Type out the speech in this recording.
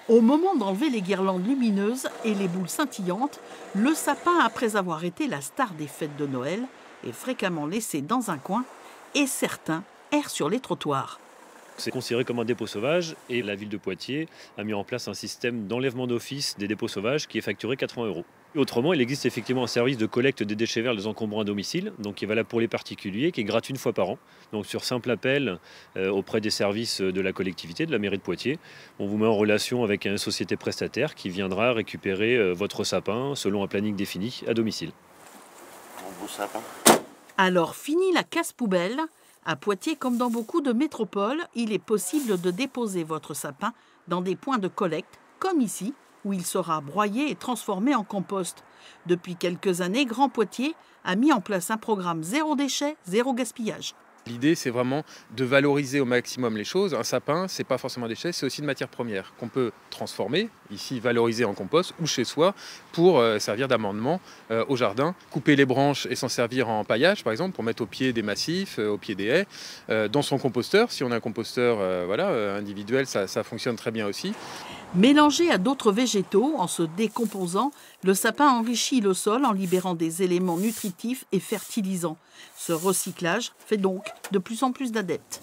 Au moment d'enlever les guirlandes lumineuses et les boules scintillantes, le sapin, après avoir été la star des fêtes de Noël, est fréquemment laissé dans un coin et certains errent sur les trottoirs. C'est considéré comme un dépôt sauvage et la ville de Poitiers a mis en place un système d'enlèvement d'office des dépôts sauvages qui est facturé 80 euros. Autrement, il existe effectivement un service de collecte des déchets verts, des encombrants à domicile, donc qui est valable pour les particuliers, qui est gratuit une fois par an. Donc sur simple appel auprès des services de la collectivité, de la mairie de Poitiers, on vous met en relation avec une société prestataire qui viendra récupérer votre sapin selon un planning défini à domicile. Un beau sapin. Alors fini la casse-poubelle. À Poitiers, comme dans beaucoup de métropoles, il est possible de déposer votre sapin dans des points de collecte, comme ici, où il sera broyé et transformé en compost. Depuis quelques années, Grand Poitiers a mis en place un programme zéro déchet, zéro gaspillage. L'idée, c'est vraiment de valoriser au maximum les choses. Un sapin, c'est pas forcément un déchet, c'est aussi une matière première qu'on peut transformer, ici valoriser en compost ou chez soi pour servir d'amendement au jardin. Couper les branches et s'en servir en paillage, par exemple, pour mettre au pied des massifs, au pied des haies. Dans son composteur, si on a un composteur individuel, ça fonctionne très bien aussi. Mélangé à d'autres végétaux, en se décomposant, le sapin enrichit le sol en libérant des éléments nutritifs et fertilisants. Ce recyclage fait donc de plus en plus d'adeptes.